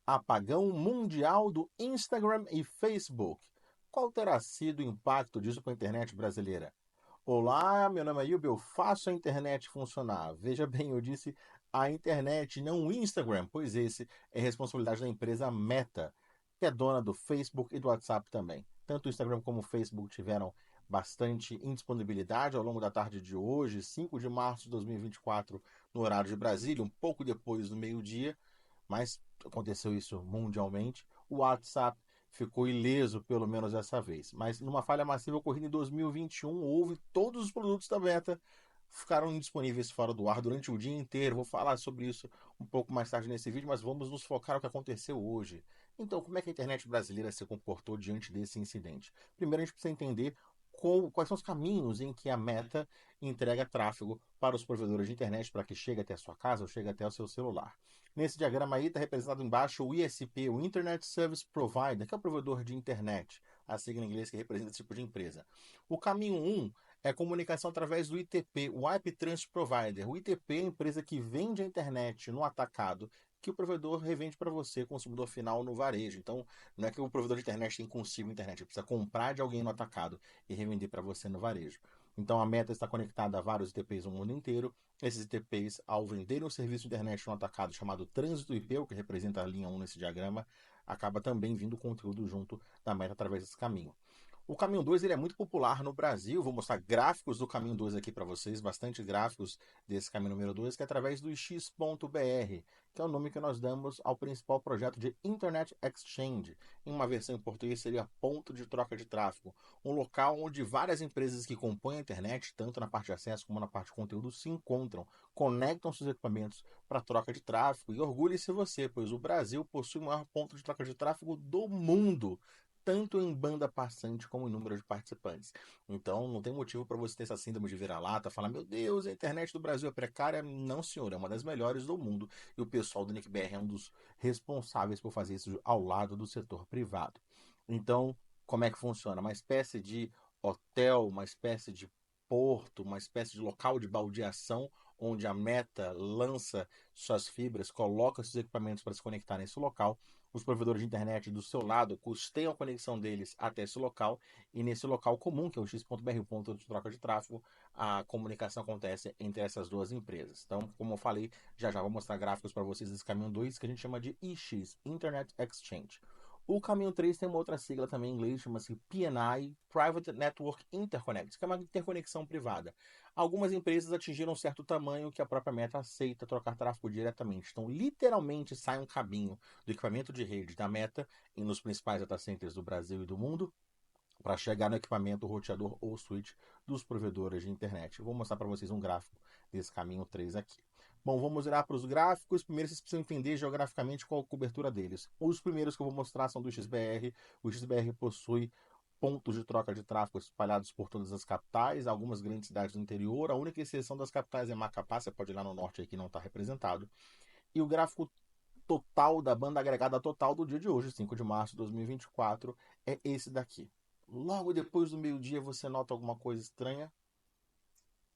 Apagão mundial do Instagram e Facebook. Qual terá sido o impacto disso para a internet brasileira? Olá, meu nome é Ilber, eu faço a internet funcionar. Veja bem, eu disse a internet, não o Instagram, pois esse é responsabilidade da empresa Meta, que é dona do Facebook e do WhatsApp também. Tanto o Instagram como o Facebook tiveram bastante indisponibilidade ao longo da tarde de hoje, 5 de março de 2024, no horário de Brasília, um pouco depois do meio-dia, mas aconteceu isso mundialmente. O WhatsApp ficou ileso, pelo menos dessa vez. Mas numa falha massiva ocorrida em 2021, houve todos os produtos da Meta ficaram indisponíveis fora do ar durante o dia inteiro. Vou falar sobre isso um pouco mais tarde nesse vídeo, mas vamos nos focar no que aconteceu hoje. Então, como é que a internet brasileira se comportou diante desse incidente? Primeiro, a gente precisa entender quais são os caminhos em que a Meta entrega tráfego para os provedores de internet para que chegue até a sua casa ou chegue até o seu celular. Nesse diagrama aí está representado embaixo o ISP, o Internet Service Provider, que é o provedor de internet, a sigla em inglês que representa esse tipo de empresa. O caminho 1 é comunicação através do ITP, o IP Transit Provider. O ITP é a empresa que vende a internet no atacado, que o provedor revende para você, consumidor final, no varejo. Então, não é que o provedor de internet tem consigo internet, ele precisa comprar de alguém no atacado e revender para você no varejo. Então, a Meta está conectada a vários ITPs no mundo inteiro. Esses ITPs, ao venderem um serviço de internet no atacado chamado Trânsito IP, o que representa a linha 1 nesse diagrama, acaba também vindo conteúdo junto da Meta através desse caminho. O caminho 2 ele é muito popular no Brasil. Vou mostrar gráficos do caminho 2 aqui para vocês, bastante gráficos desse caminho número 2, que é através do X.br, que é o nome que nós damos ao principal projeto de Internet Exchange. Em uma versão em português seria ponto de troca de tráfego, um local onde várias empresas que compõem a internet, tanto na parte de acesso como na parte de conteúdo, se encontram, conectam seus equipamentos para troca de tráfego. E orgulhe-se você, pois o Brasil possui o maior ponto de troca de tráfego do mundo, tanto em banda passante como em número de participantes. Então, não tem motivo para você ter essa síndrome de vira-lata, falar, meu Deus, a internet do Brasil é precária. Não, senhor, é uma das melhores do mundo. E o pessoal do NICBR é um dos responsáveis por fazer isso ao lado do setor privado. Então, como é que funciona? Uma espécie de hotel, uma espécie de porto, uma espécie de local de baldeação, onde a Meta lança suas fibras, coloca seus equipamentos para se conectar nesse local. Os provedores de internet do seu lado custeiam a conexão deles até esse local, e nesse local comum, que é o X.br, o ponto de troca de tráfego, a comunicação acontece entre essas duas empresas. Então, como eu falei, já já vou mostrar gráficos para vocês desse caminho 2, que a gente chama de IX, Internet Exchange. O caminho 3 tem uma outra sigla também em inglês, chama-se PNI, Private Network Interconnect, que é uma interconexão privada. Algumas empresas atingiram um certo tamanho que a própria Meta aceita trocar tráfego diretamente. Então, literalmente, sai um cabinho do equipamento de rede da Meta nos principais data centers do Brasil e do mundo para chegar no equipamento roteador ou switch dos provedores de internet. Eu vou mostrar para vocês um gráfico desse caminho 3 aqui. Bom, vamos olhar para os gráficos. Primeiro, vocês precisam entender geograficamente qual a cobertura deles. Os primeiros que eu vou mostrar são do XBR. O XBR possui pontos de troca de tráfego espalhados por todas as capitais, algumas grandes cidades do interior. A única exceção das capitais é Macapá, você pode ir lá no norte aí que não está representado. E o gráfico total da banda agregada total do dia de hoje, 5 de março de 2024, é esse daqui. Logo depois do meio-dia você nota alguma coisa estranha?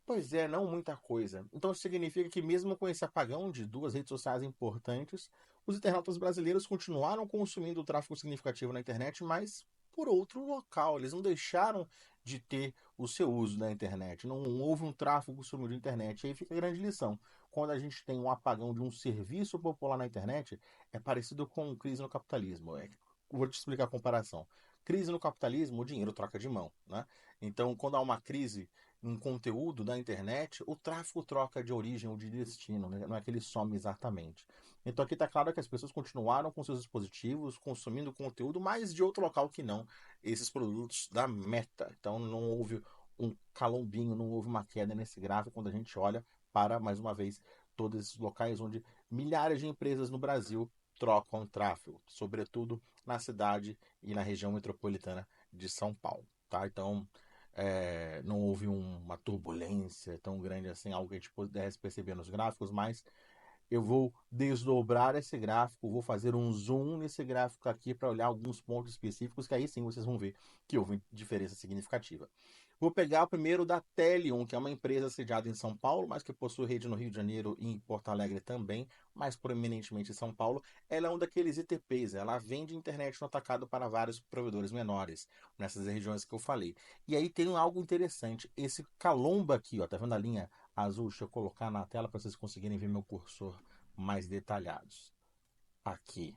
Pois é, não muita coisa. Então isso significa que mesmo com esse apagão de duas redes sociais importantes, os internautas brasileiros continuaram consumindo o tráfego significativo na internet, mas por outro local. Eles não deixaram de ter o seu uso da internet. Não houve um tráfego consumido de internet. E aí fica a grande lição. Quando a gente tem um apagão de um serviço popular na internet, é parecido com crise no capitalismo. Vou te explicar a comparação. Crise no capitalismo, o dinheiro troca de mão, né? Então, quando há uma crise um conteúdo da internet, o tráfego troca de origem ou de destino, né? Não é que ele some exatamente. Então aqui está claro que as pessoas continuaram com seus dispositivos, consumindo conteúdo, mas de outro local que não esses produtos da Meta. Então não houve um calombinho, não houve uma queda nesse gráfico quando a gente olha para, mais uma vez, todos esses locais onde milhares de empresas no Brasil trocam tráfego, sobretudo na cidade e na região metropolitana de São Paulo. Tá? Então, não houve uma turbulência tão grande assim, algo que a gente pudesse perceber nos gráficos, mas eu vou desdobrar esse gráfico, vou fazer um zoom nesse gráfico aqui para olhar alguns pontos específicos, que aí sim vocês vão ver que houve diferença significativa. Vou pegar o primeiro da Telium, que é uma empresa sediada em São Paulo, mas que possui rede no Rio de Janeiro e em Porto Alegre também, mais proeminentemente em São Paulo. Ela é um daqueles ITPs, ela vende internet no atacado para vários provedores menores, nessas regiões que eu falei. E aí tem algo interessante, esse Calomba aqui, ó, tá vendo a linha azul? Deixa eu colocar na tela para vocês conseguirem ver meu cursor mais detalhados. Aqui.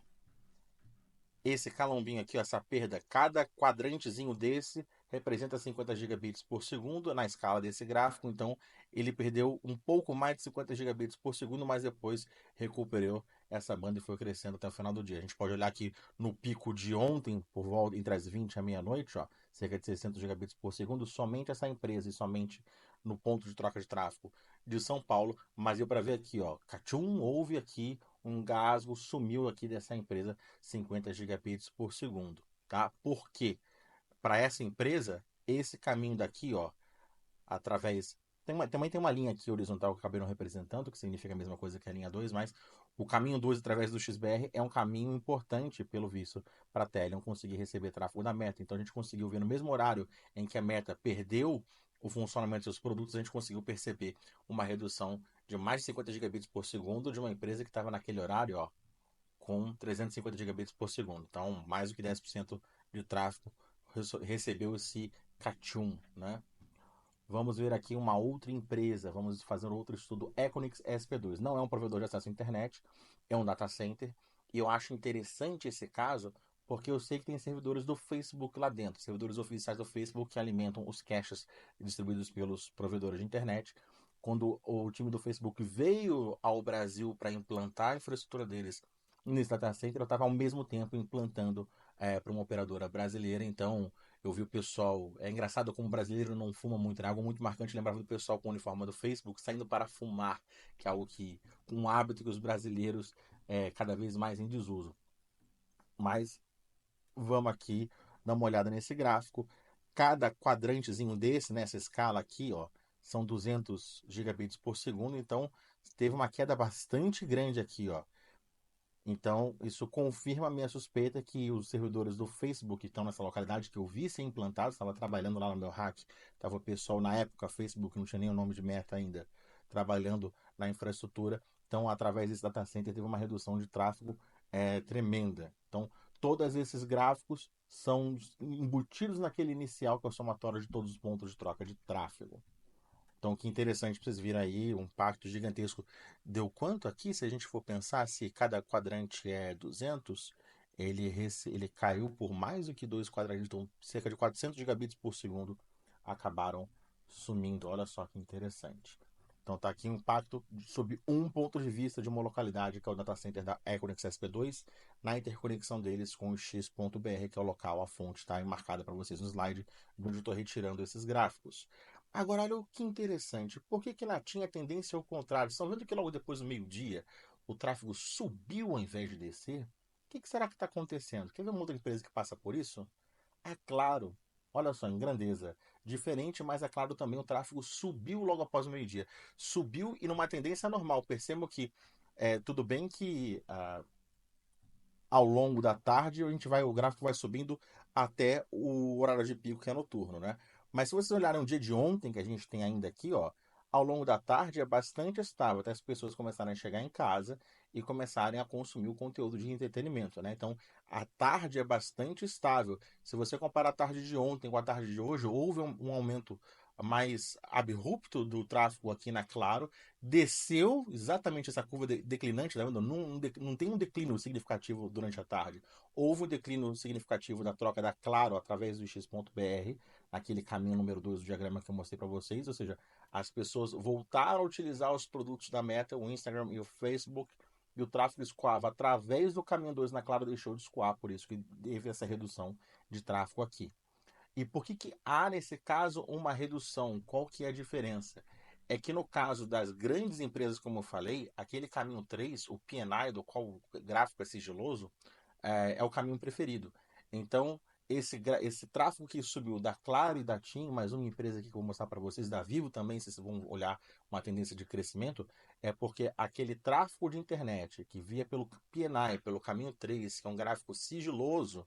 Esse calombinho aqui, ó, essa perda, cada quadrantezinho desse representa 50 gigabits por segundo na escala desse gráfico, então ele perdeu um pouco mais de 50 gigabits por segundo, mas depois recuperou essa banda e foi crescendo até o final do dia. A gente pode olhar aqui no pico de ontem, por volta entre as 20 e meia-noite, ó, cerca de 600 gigabits por segundo, somente essa empresa e somente no ponto de troca de tráfego de São Paulo, mas deu para ver aqui, ó, Cachum, houve aqui um gasgo, sumiu aqui dessa empresa 50 gigabits por segundo, tá? Por quê? Para essa empresa, esse caminho daqui, ó, através também tem uma linha aqui horizontal que eu acabei não representando, que significa a mesma coisa que a linha 2, mas o caminho 2 através do XBR é um caminho importante, pelo visto, para a Telegram conseguir receber tráfego da Meta. Então a gente conseguiu ver no mesmo horário em que a Meta perdeu o funcionamento dos seus produtos, a gente conseguiu perceber uma redução de mais de 50 gigabits por segundo de uma empresa que estava naquele horário, ó, com 350 gigabits por segundo. Então, mais do que 10% de tráfego recebeu esse Cachum, né? Vamos ver aqui uma outra empresa, vamos fazer outro estudo, Equinix SP2. Não é um provedor de acesso à internet, é um data center, e eu acho interessante esse caso, porque eu sei que tem servidores do Facebook lá dentro, servidores oficiais do Facebook que alimentam os caches distribuídos pelos provedores de internet. Quando o time do Facebook veio ao Brasil para implantar a infraestrutura deles nesse data center, eu estava ao mesmo tempo implantando para uma operadora brasileira, então eu vi o pessoal. É engraçado como o brasileiro não fuma muito, né? Algo muito marcante. Lembrava do pessoal com o uniforme do Facebook saindo para fumar, que é algo que. Um hábito que os brasileiros cada vez mais em desuso. Mas vamos aqui dar uma olhada nesse gráfico. Cada quadrantezinho desse, nessa escala aqui, ó, são 200 gigabits por segundo. Então teve uma queda bastante grande aqui, ó. Então, isso confirma a minha suspeita que os servidores do Facebook que estão nessa localidade que eu vi ser implantados, estava trabalhando lá no meu hack, estava o pessoal na época, Facebook não tinha nem o nome de Meta ainda, trabalhando na infraestrutura. Então, através desse data center, teve uma redução de tráfego tremenda. Então, todos esses gráficos são embutidos naquele inicial, que é o somatório de todos os pontos de troca de tráfego. Então, que interessante para vocês viram aí, um impacto gigantesco. Deu quanto aqui? Se a gente for pensar, se cada quadrante é 200, ele caiu por mais do que dois quadrantes, então cerca de 400 gigabits por segundo acabaram sumindo. Olha só que interessante. Então tá aqui um impacto sob um ponto de vista de uma localidade, que é o data center da Equinix SP2, na interconexão deles com o X.br, que é o local, a fonte está marcada para vocês no slide, de onde eu estou retirando esses gráficos. Agora, olha o que interessante. Por que ela tinha tendência ao contrário? Estão vendo que logo depois do meio-dia o tráfego subiu ao invés de descer? O que será que está acontecendo? Quer ver uma outra empresa que passa por isso? É claro. Olha só, em grandeza. Diferente, mas é claro também o tráfego subiu logo após o meio-dia. Subiu e numa tendência normal. Percebo que tudo bem que ao longo da tarde o gráfico vai subindo até o horário de pico que é noturno, né? Mas se vocês olharem o dia de ontem que a gente tem ainda aqui, ó, ao longo da tarde é bastante estável, até as pessoas começarem a chegar em casa e começarem a consumir o conteúdo de entretenimento, né? Então, a tarde é bastante estável. Se você comparar a tarde de ontem com a tarde de hoje, houve um aumento mais abrupto do tráfego aqui na Claro, desceu exatamente essa curva declinante, tá vendo? Não tem um declínio significativo durante a tarde. Houve um declínio significativo da troca da Claro através do X.br, naquele caminho número 2 do diagrama que eu mostrei para vocês, ou seja, as pessoas voltaram a utilizar os produtos da Meta, o Instagram e o Facebook, e o tráfego escoava através do caminho 2 na Claro deixou de escoar, por isso que teve essa redução de tráfego aqui. E por que há, nesse caso, uma redução? Qual que é a diferença? É que no caso das grandes empresas, como eu falei, aquele caminho 3, o PNI, do qual o gráfico é sigiloso, é o caminho preferido. Então, esse tráfego que subiu da Claro e da TIM, mais uma empresa aqui que eu vou mostrar para vocês, da Vivo também, se vocês vão olhar uma tendência de crescimento, é porque aquele tráfego de internet que via pelo PNI, pelo caminho 3, que é um gráfico sigiloso,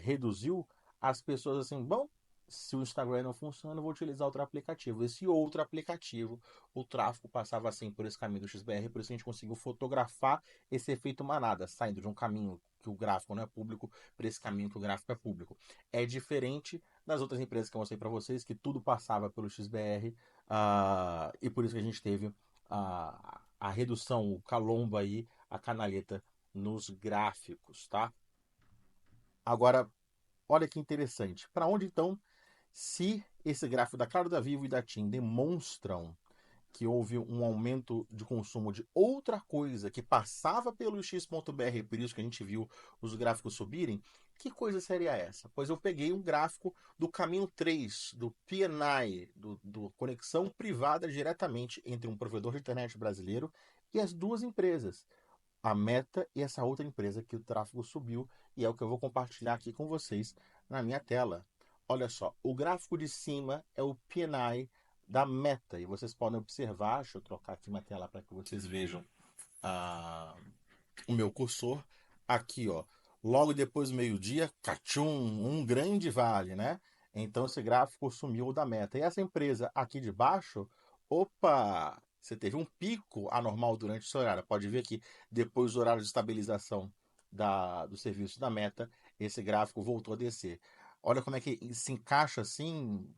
reduziu, as pessoas assim, bom, Se o Instagram não funciona, eu vou utilizar outro aplicativo. Esse outro aplicativo, o tráfego passava assim por esse caminho do XBR, por isso a gente conseguiu fotografar esse efeito manada, saindo de um caminho que o gráfico não é público para esse caminho que o gráfico é público. É diferente das outras empresas que eu mostrei para vocês, que tudo passava pelo XBR, e por isso que a gente teve a redução, o calombo aí, a canaleta nos gráficos, tá? Agora, olha que interessante. Para onde então, se esse gráfico da Claro, da Vivo e da TIM demonstram que houve um aumento de consumo de outra coisa que passava pelo X.br, por isso que a gente viu os gráficos subirem, que coisa seria essa? Pois eu peguei um gráfico do caminho 3 do PNI, do conexão privada diretamente entre um provedor de internet brasileiro e as duas empresas, a Meta e essa outra empresa que o tráfego subiu, e é o que eu vou compartilhar aqui com vocês na minha tela. Olha só, o gráfico de cima é o PNI da Meta, e vocês podem observar, deixa eu trocar aqui uma tela para que vocês vejam ah, o meu cursor. Aqui, ó, logo depois do meio-dia, cachum, um grande vale, né? Então esse gráfico sumiu o da Meta. E essa empresa aqui de baixo, opa, você teve um pico anormal durante esse horário. Pode ver que depois do horário de estabilização do serviço da Meta, esse gráfico voltou a descer. Olha como é que se encaixa assim,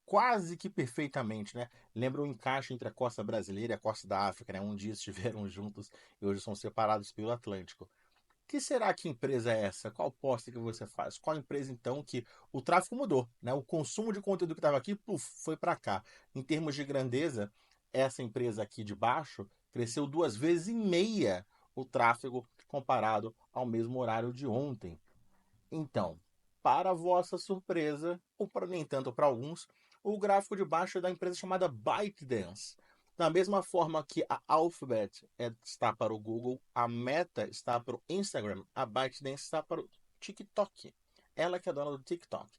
quase que perfeitamente, né? Lembra o encaixe entre a costa brasileira e a costa da África, né? Um dia estiveram juntos e hoje são separados pelo Atlântico. Que será que empresa é essa? Qual posta que você faz? Qual empresa então que o tráfego mudou, né? O consumo de conteúdo que estava aqui, puf, foi para cá. Em termos de grandeza, essa empresa aqui de baixo cresceu 2,5 vezes o tráfego comparado ao mesmo horário de ontem. Então, para vossa surpresa, ou para nem tanto para alguns, o gráfico de baixo é da empresa chamada ByteDance. Da mesma forma que a Alphabet está para o Google, a Meta está para o Instagram, a ByteDance está para o TikTok. Ela que é dona do TikTok.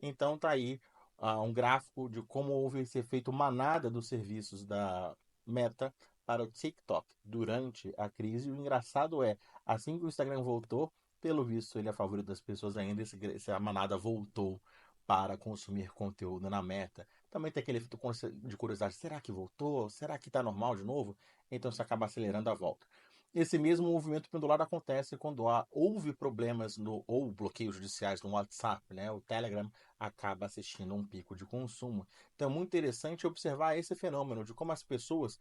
Então tá aí um gráfico de como houve esse efeito manada dos serviços da Meta para o TikTok durante a crise. E o engraçado é, assim que o Instagram voltou, pelo visto, ele é favorito das pessoas ainda. Essa manada voltou para consumir conteúdo na Meta. Também tem aquele efeito de curiosidade: será que voltou? Será que está normal de novo? Então isso acaba acelerando a volta. Esse mesmo movimento pendular acontece quando houve problemas ou bloqueios judiciais no WhatsApp, né? O Telegram acaba assistindo um pico de consumo. Então é muito interessante observar esse fenômeno de como as pessoas,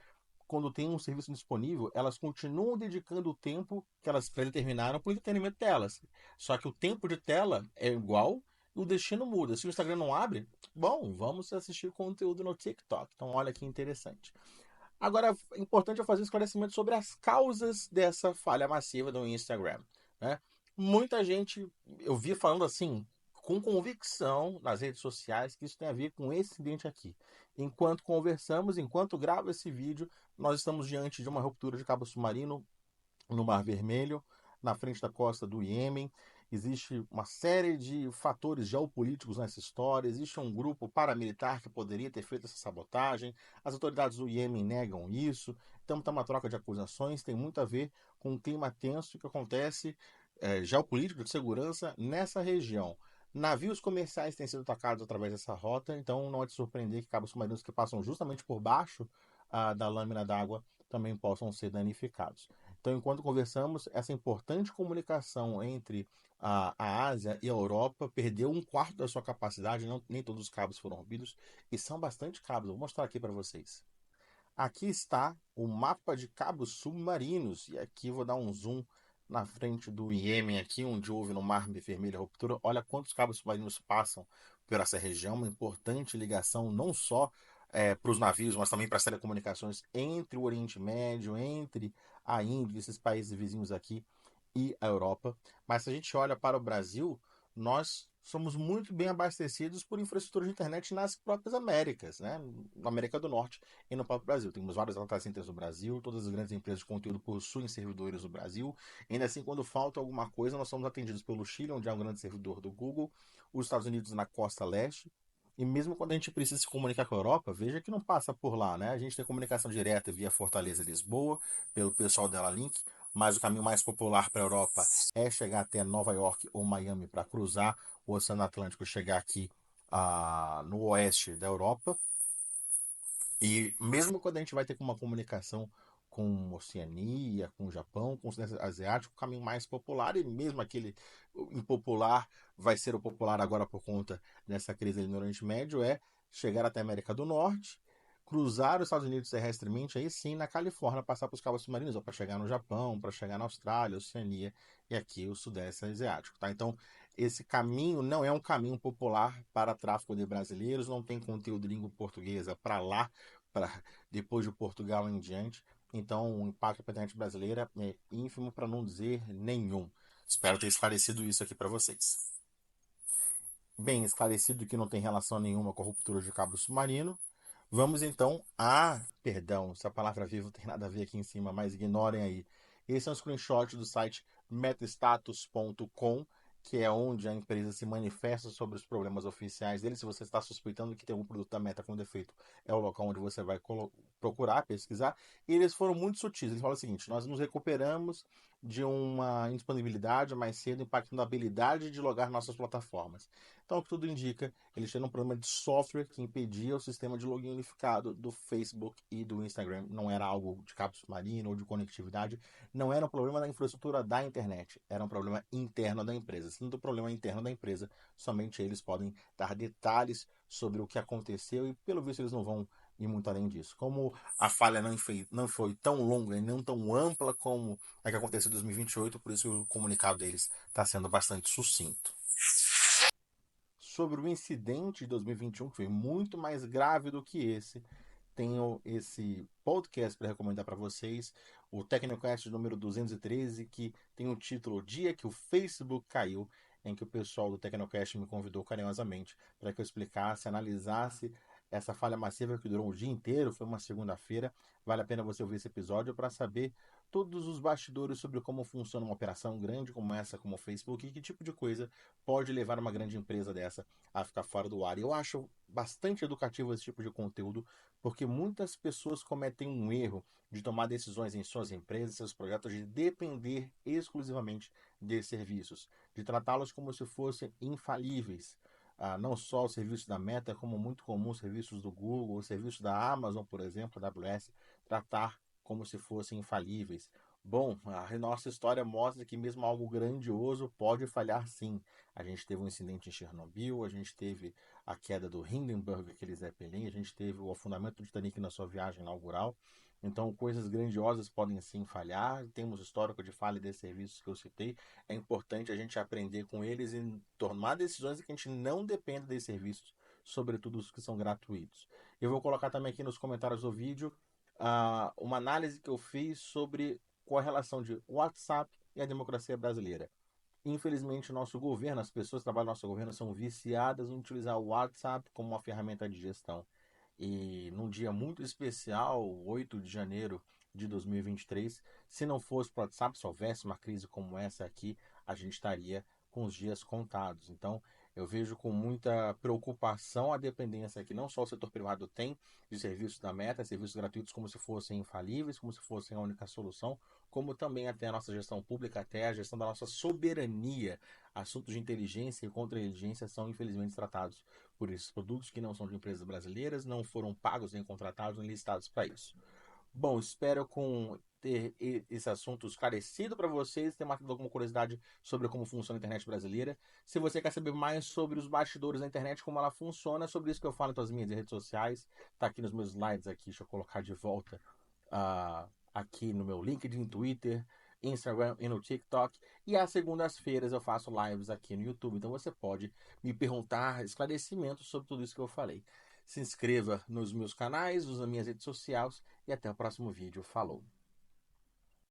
quando tem um serviço disponível, elas continuam dedicando o tempo que elas predeterminaram para o entretenimento delas. Só que o tempo de tela é igual e o destino muda. Se o Instagram não abre, bom, vamos assistir conteúdo no TikTok. Então, olha que interessante. Agora, é importante eu fazer um esclarecimento sobre as causas dessa falha massiva do Instagram, né? Muita gente, eu vi falando assim, com convicção nas redes sociais, que isso tem a ver com esse incidente aqui. Enquanto conversamos, enquanto gravo esse vídeo, nós estamos diante de uma ruptura de cabo submarino no Mar Vermelho, na frente da costa do Iêmen. Existe uma série de fatores geopolíticos nessa história. Existe um grupo paramilitar que poderia ter feito essa sabotagem. As autoridades do Iêmen negam isso. Então, está uma troca de acusações. Tem muito a ver com um clima tenso que acontece geopolítico de segurança nessa região. Navios comerciais têm sido atacados através dessa rota, então não é de surpreender que cabos submarinos que passam justamente por baixo da lâmina d'água também possam ser danificados. Então, enquanto conversamos, essa importante comunicação entre a Ásia e a Europa perdeu um quarto da sua capacidade, não, nem todos os cabos foram rompidos, e são bastante cabos. Vou mostrar aqui para vocês. Aqui está o mapa de cabos submarinos, e aqui vou dar um zoom na frente do Iêmen, aqui onde houve no Mar Vermelho a ruptura. Olha quantos cabos submarinos passam por essa região, uma importante ligação não só para os navios, mas também para as telecomunicações entre o Oriente Médio, entre a Índia, esses países vizinhos aqui, e a Europa. Mas se a gente olha para o Brasil, nós somos muito bem abastecidos por infraestrutura de internet nas próprias Américas, né? Na América do Norte e no próprio Brasil. Temos vários data centers no Brasil, todas as grandes empresas de conteúdo possuem servidores no Brasil. Ainda assim, quando falta alguma coisa, nós somos atendidos pelo Chile, onde é um grande servidor do Google, os Estados Unidos na costa leste. E mesmo quando a gente precisa se comunicar com a Europa, veja que não passa por lá, né? A gente tem comunicação direta via Fortaleza e Lisboa, pelo pessoal dela Link, mas o caminho mais popular para a Europa é chegar até Nova York ou Miami para cruzar o Oceano Atlântico, chegar aqui no oeste da Europa. E mesmo quando a gente vai ter uma comunicação com Oceania, com o Japão, com o Sudeste Asiático, o caminho mais popular, e mesmo aquele impopular vai ser o popular agora por conta dessa crise ali no Oriente Médio, é chegar até a América do Norte, cruzar os Estados Unidos terrestremente, aí sim na Califórnia, passar para os cabos submarinos, ou para chegar no Japão, para chegar na Austrália, Oceania e aqui o Sudeste Asiático. Tá? Então, esse caminho não é um caminho popular para tráfico de brasileiros, não tem conteúdo de língua portuguesa para lá, para depois de Portugal em diante. Então, o impacto para a internet brasileira é ínfimo, para não dizer nenhum. Espero ter esclarecido isso aqui para vocês. Bem esclarecido que não tem relação nenhuma com a ruptura de cabo submarino, vamos então a. Perdão, essa palavra viva não tem nada a ver aqui em cima, mas ignorem aí. Esse é um screenshot do site metastatus.com, que é onde a empresa se manifesta sobre os problemas oficiais dele. Se você está suspeitando que tem algum produto da Meta com defeito, é o local onde você vai procurar, pesquisar. E eles foram muito sutis. Eles falam o seguinte: nós nos recuperamos de uma indisponibilidade mais cedo, impactando a habilidade de logar nossas plataformas. Então, o que tudo indica, eles tiveram um problema de software que impedia o sistema de login unificado do Facebook e do Instagram. Não era algo de cabo submarino ou de conectividade, não era um problema da infraestrutura da internet, era um problema interno da empresa. Sendo um problema interno da empresa, somente eles podem dar detalhes sobre o que aconteceu e, pelo visto, eles não vão ir muito além disso. Como a falha não foi tão longa e não tão ampla como a que aconteceu em 2028, por isso o comunicado deles está sendo bastante sucinto. Sobre o incidente de 2021, que foi muito mais grave do que esse, tenho esse podcast para recomendar para vocês, o Tecnocast número 213, que tem o título O Dia que o Facebook Caiu, em que o pessoal do Tecnocast me convidou carinhosamente para que eu explicasse, analisasse essa falha massiva que durou um dia inteiro, foi uma segunda-feira. Vale a pena você ouvir esse episódio para saber todos os bastidores sobre como funciona uma operação grande como essa, como o Facebook, e que tipo de coisa pode levar uma grande empresa dessa a ficar fora do ar. E eu acho bastante educativo esse tipo de conteúdo, porque muitas pessoas cometem um erro de tomar decisões em suas empresas, seus projetos, de depender exclusivamente de serviços, de tratá-los como se fossem infalíveis. Não só os serviços da Meta, como muito comum os serviços do Google, os serviços da Amazon, por exemplo, da AWS, tratar como se fossem infalíveis. Bom, a nossa história mostra que mesmo algo grandioso pode falhar sim. A gente teve um incidente em Chernobyl, a gente teve a queda do Hindenburg, aquele Zeppelin, a gente teve o afundamento do Titanic na sua viagem inaugural. Então, coisas grandiosas podem sim falhar. Temos histórico de falha desses serviços que eu citei. É importante a gente aprender com eles e tomar decisões que a gente não dependa desses serviços, sobretudo os que são gratuitos. Eu vou colocar também aqui nos comentários do vídeo uma análise que eu fiz sobre qual a relação de WhatsApp e a democracia brasileira. Infelizmente, o nosso governo, as pessoas que trabalham no nosso governo, são viciadas em utilizar o WhatsApp como uma ferramenta de gestão. E num dia muito especial, 8 de janeiro de 2023, se não fosse o WhatsApp, se houvesse uma crise como essa aqui, a gente estaria com os dias contados. Então, eu vejo com muita preocupação a dependência que não só o setor privado tem de serviços da Meta, serviços gratuitos como se fossem infalíveis, como se fossem a única solução, como também até a nossa gestão pública, até a gestão da nossa soberania. Assuntos de inteligência e contra-inteligência são infelizmente tratados por esses produtos que não são de empresas brasileiras, não foram pagos, nem contratados, nem listados para isso. Bom, espero ter esse assunto esclarecido para vocês, ter matado alguma curiosidade sobre como funciona a internet brasileira. Se você quer saber mais sobre os bastidores da internet, como ela funciona, sobre isso que eu falo nas minhas redes sociais, tá aqui nos meus slides aqui, deixa eu colocar de volta aqui no meu LinkedIn, Twitter, Instagram e no TikTok. E às segundas-feiras eu faço lives aqui no YouTube. Então você pode me perguntar esclarecimentos sobre tudo isso que eu falei. Se inscreva nos meus canais, nas minhas redes sociais e até o próximo vídeo. Falou!